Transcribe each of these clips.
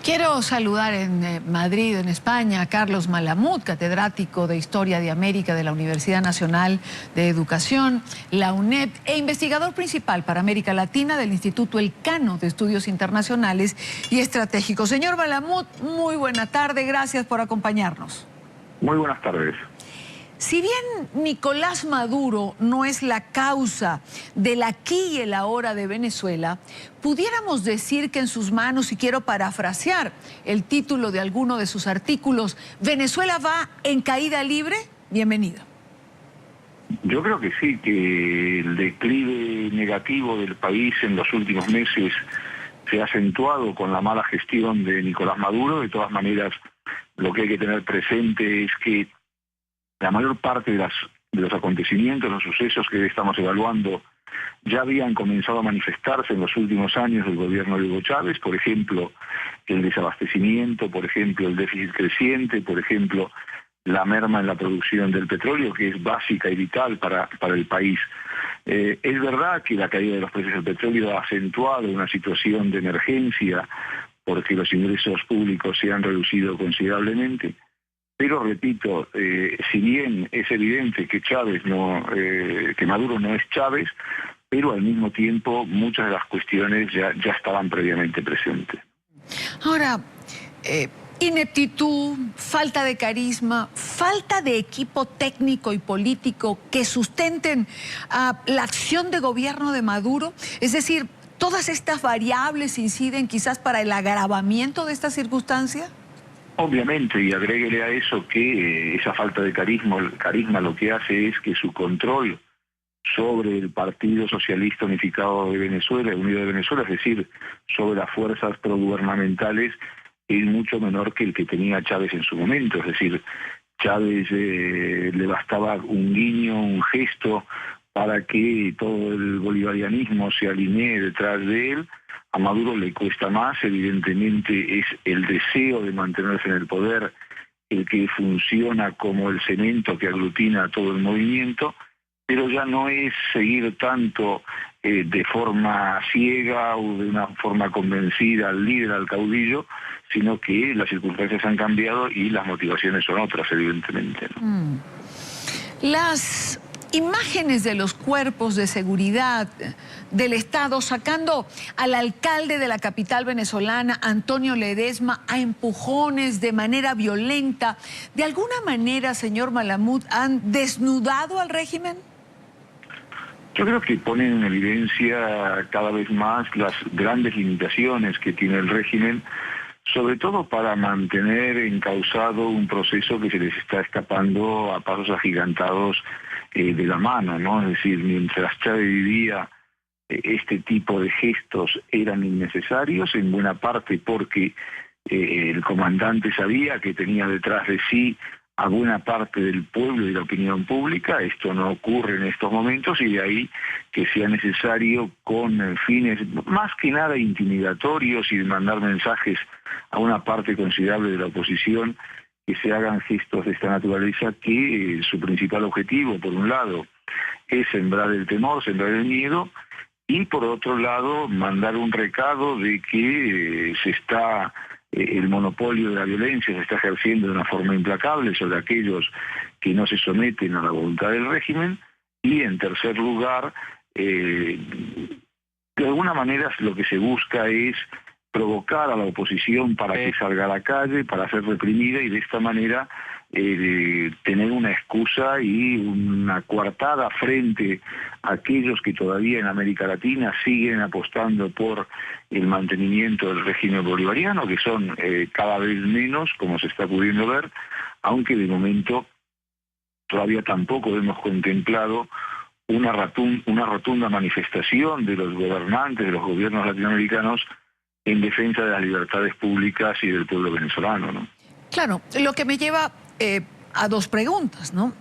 Quiero saludar en Madrid, en España, a Carlos Malamud, catedrático de Historia de América de la Universidad Nacional de Educación, la UNED, e investigador principal para América Latina del Instituto Elcano de Estudios Internacionales y Estratégicos. Señor Malamud, muy buena tarde, gracias por acompañarnos. Muy buenas tardes. Si bien Nicolás Maduro no es la causa del aquí y el ahora de Venezuela, pudiéramos decir que en sus manos, y quiero parafrasear el título de alguno de sus artículos, ¿Venezuela va en caída libre? Bienvenido. Yo creo que sí, que el declive negativo del país en los últimos meses se ha acentuado con la mala gestión de Nicolás Maduro. De todas maneras, lo que hay que tener presente es que la mayor parte de los acontecimientos, los sucesos que estamos evaluando, ya habían comenzado a manifestarse en los últimos años del gobierno de Hugo Chávez. Por ejemplo, el desabastecimiento, por ejemplo, el déficit creciente, por ejemplo, la merma en la producción del petróleo, que es básica y vital para el país. Es verdad que la caída de los precios del petróleo ha acentuado una situación de emergencia porque los ingresos públicos se han reducido considerablemente. Pero repito, si bien es evidente que que Maduro no es Chávez, pero al mismo tiempo muchas de las cuestiones ya estaban previamente presentes. Ahora, ineptitud, falta de carisma, falta de equipo técnico y político que sustenten la acción de gobierno de Maduro, es decir, ¿todas estas variables inciden quizás para el agravamiento de esta circunstancia? Obviamente, y agréguele a eso que esa falta de carisma lo que hace es que su control sobre el Partido Socialista Unificado de Venezuela, Unido de Venezuela, es decir, sobre las fuerzas progubernamentales, es mucho menor que el que tenía Chávez en su momento. Es decir, Chávez le bastaba un guiño, un gesto para que todo el bolivarianismo se alinee detrás de él. A Maduro le cuesta más, evidentemente es el deseo de mantenerse en el poder el que funciona como el cemento que aglutina a todo el movimiento, pero ya no es seguir tanto de forma ciega o de una forma convencida al líder, al caudillo, sino que las circunstancias han cambiado y las motivaciones son otras, evidentemente, ¿no? Las imágenes de los cuerpos de seguridad del Estado sacando al alcalde de la capital venezolana, Antonio Ledezma, a empujones de manera violenta, ¿de alguna manera, señor Malamud, han desnudado al régimen? Yo creo que ponen en evidencia cada vez más las grandes limitaciones que tiene el régimen, sobre todo para mantener encauzado un proceso que se les está escapando a pasos agigantados de la mano, ¿no? Es decir, mientras Chávez vivía, este tipo de gestos eran innecesarios, en buena parte porque el comandante sabía que tenía detrás de sí a buena parte del pueblo y la opinión pública. Esto no ocurre en estos momentos y de ahí que sea necesario con fines más que nada intimidatorios y de mandar mensajes a una parte considerable de la oposición, que se hagan gestos de esta naturaleza, que su principal objetivo, por un lado, es sembrar el temor, sembrar el miedo, y por otro lado, mandar un recado de que el monopolio de la violencia se está ejerciendo de una forma implacable sobre aquellos que no se someten a la voluntad del régimen, y en tercer lugar, de alguna manera lo que se busca es provocar a la oposición para que salga a la calle, para ser reprimida y de esta manera tener una excusa y una coartada frente a aquellos que todavía en América Latina siguen apostando por el mantenimiento del régimen bolivariano, que son cada vez menos, como se está pudiendo ver, aunque de momento todavía tampoco hemos contemplado una rotunda manifestación de los gobernantes, de los gobiernos latinoamericanos, en defensa de las libertades públicas y del pueblo venezolano, ¿no? Claro, lo que me lleva a dos preguntas, ¿no?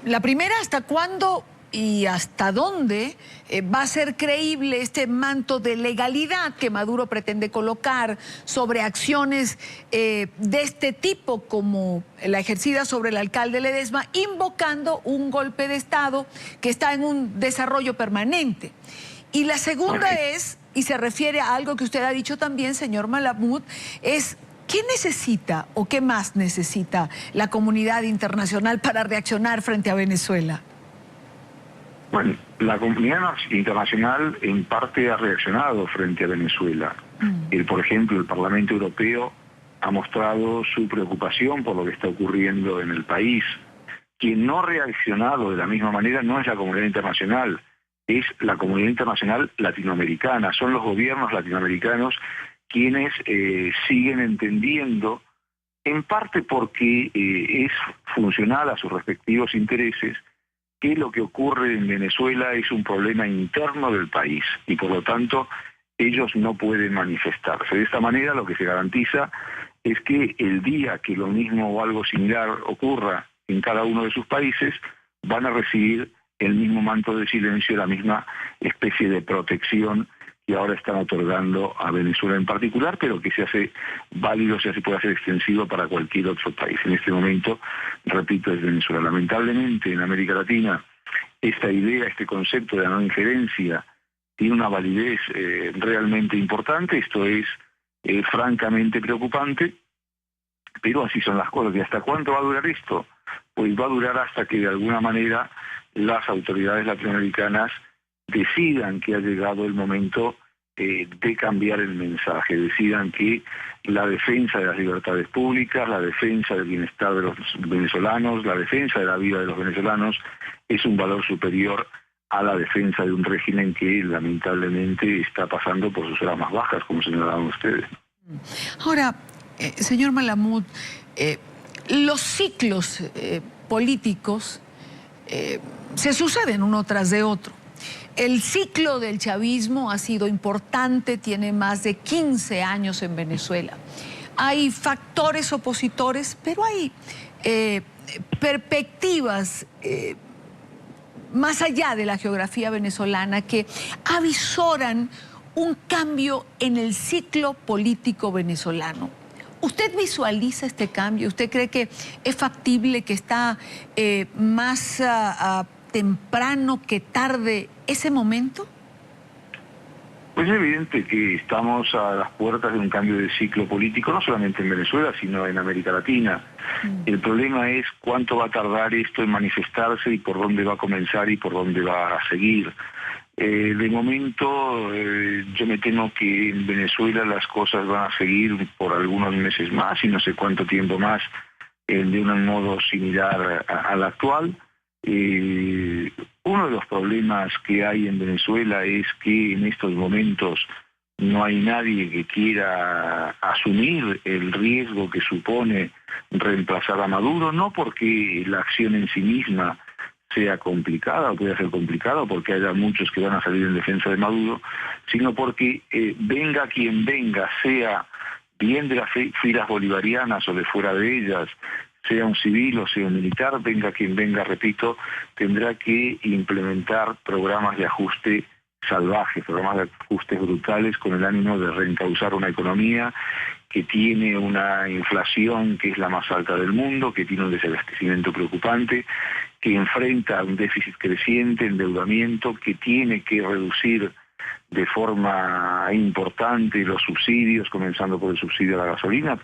La primera, ¿hasta cuándo y hasta dónde va a ser creíble este manto de legalidad que Maduro pretende colocar sobre acciones de este tipo como la ejercida sobre el alcalde Ledezma, invocando un golpe de Estado que está en un desarrollo permanente? Y la segunda es y se refiere a algo que usted ha dicho también, señor Malamud, es ¿qué necesita o qué más necesita la comunidad internacional para reaccionar frente a Venezuela? Bueno, la comunidad internacional en parte ha reaccionado frente a Venezuela. Por ejemplo, el Parlamento Europeo ha mostrado su preocupación por lo que está ocurriendo en el país. Quien no ha reaccionado de la misma manera no es la comunidad internacional, es la comunidad internacional latinoamericana. Son los gobiernos latinoamericanos quienes siguen entendiendo, en parte porque es funcional a sus respectivos intereses, que lo que ocurre en Venezuela es un problema interno del país y por lo tanto ellos no pueden manifestarse. De esta manera lo que se garantiza es que el día que lo mismo o algo similar ocurra en cada uno de sus países, van a recibir el mismo manto de silencio, la misma especie de protección que ahora están otorgando a Venezuela en particular, pero que se hace válido, se puede hacer extensivo para cualquier otro país. En este momento, repito, es Venezuela. Lamentablemente, en América Latina, esta idea, este concepto de no injerencia, tiene una validez realmente importante. Esto es francamente preocupante, pero así son las cosas. ¿Y hasta cuánto va a durar esto? Pues va a durar hasta que de alguna manera las autoridades latinoamericanas decidan que ha llegado el momento de cambiar el mensaje, decidan que la defensa de las libertades públicas, la defensa del bienestar de los venezolanos, la defensa de la vida de los venezolanos es un valor superior a la defensa de un régimen que lamentablemente está pasando por sus horas más bajas, como señalaban ustedes. Ahora, señor Malamud, los ciclos políticos se suceden uno tras de otro. El ciclo del chavismo ha sido importante, tiene más de 15 años en Venezuela. Hay factores opositores, pero hay perspectivas más allá de la geografía venezolana que avisoran un cambio en el ciclo político venezolano. ¿Usted visualiza este cambio? ¿Usted cree que es factible, que está más temprano que tarde ese momento? Pues es evidente que estamos a las puertas de un cambio de ciclo político, no solamente en Venezuela, sino en América Latina. El problema es cuánto va a tardar esto en manifestarse y por dónde va a comenzar y por dónde va a seguir. De momento, yo me temo que en Venezuela las cosas van a seguir por algunos meses más y no sé cuánto tiempo más de un modo similar al actual. Uno de los problemas que hay en Venezuela es que en estos momentos no hay nadie que quiera asumir el riesgo que supone reemplazar a Maduro, no porque la acción en sí misma sea complicada o pueda ser complicada, porque haya muchos que van a salir en defensa de Maduro, sino porque venga quien venga, sea bien de las filas bolivarianas o de fuera de ellas, sea un civil o sea un militar, venga quien venga, repito, tendrá que implementar programas de ajuste salvajes, programas de ajustes brutales con el ánimo de reencauzar una economía que tiene una inflación que es la más alta del mundo, que tiene un desabastecimiento preocupante, que enfrenta un déficit creciente, endeudamiento, que tiene que reducir de forma importante los subsidios, comenzando por el subsidio a la gasolina,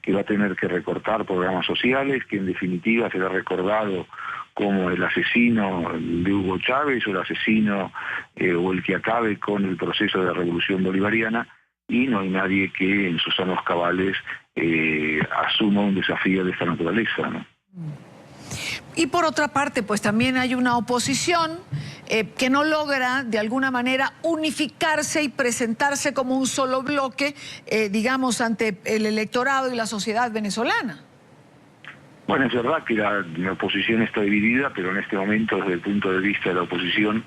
que va a tener que recortar programas sociales, que en definitiva será recordado como el asesino de Hugo Chávez o el asesino o el que acabe con el proceso de la revolución bolivariana, y no hay nadie que en sus sanos cabales asuma un desafío de esta naturaleza, ¿no? Y por otra parte, pues también hay una oposición que no logra de alguna manera unificarse y presentarse como un solo bloque, digamos, ante el electorado y la sociedad venezolana. Bueno, es verdad que la oposición está dividida, pero en este momento, desde el punto de vista de la oposición,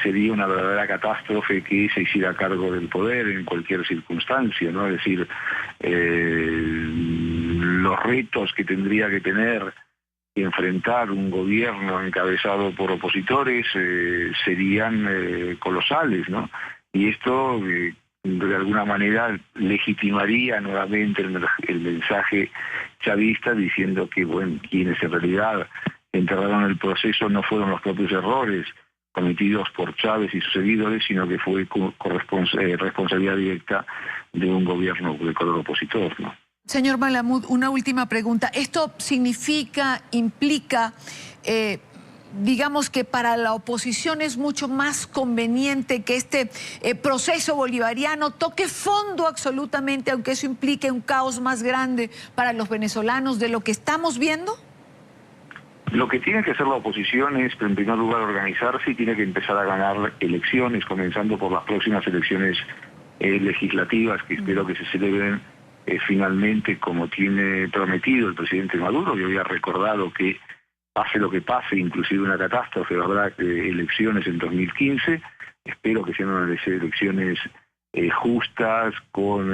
sería una verdadera catástrofe que se hiciera cargo del poder en cualquier circunstancia, ¿no? Es decir, los retos que tendría que tener y enfrentar un gobierno encabezado por opositores serían colosales, ¿no? Y esto de alguna manera legitimaría nuevamente el mensaje chavista diciendo que, bueno, quienes en realidad enterraron el proceso no fueron los propios errores cometidos por Chávez y sus seguidores, sino que fue responsabilidad directa de un gobierno de color opositor, ¿no? Señor Malamud, una última pregunta. ¿Esto significa, implica, digamos que para la oposición es mucho más conveniente que este proceso bolivariano toque fondo absolutamente, aunque eso implique un caos más grande para los venezolanos de lo que estamos viendo? Lo que tiene que hacer la oposición es, en primer lugar, organizarse y tiene que empezar a ganar elecciones, comenzando por las próximas elecciones legislativas, que espero que se celebren finalmente como tiene prometido el presidente Maduro, que había recordado que pase lo que pase, inclusive una catástrofe, habrá elecciones en 2015. Espero que sean unas elecciones justas, con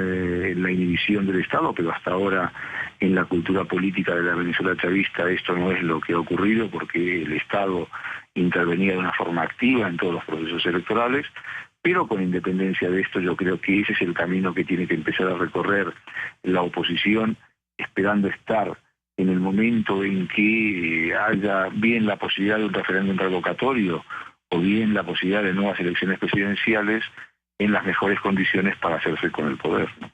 la inhibición del Estado, pero hasta ahora en la cultura política de la Venezuela chavista esto no es lo que ha ocurrido, porque el Estado intervenía de una forma activa en todos los procesos electorales. Pero con independencia de esto, yo creo que ese es el camino que tiene que empezar a recorrer la oposición, esperando estar en el momento en que haya bien la posibilidad de un referéndum revocatorio o bien la posibilidad de nuevas elecciones presidenciales en las mejores condiciones para hacerse con el poder, ¿no?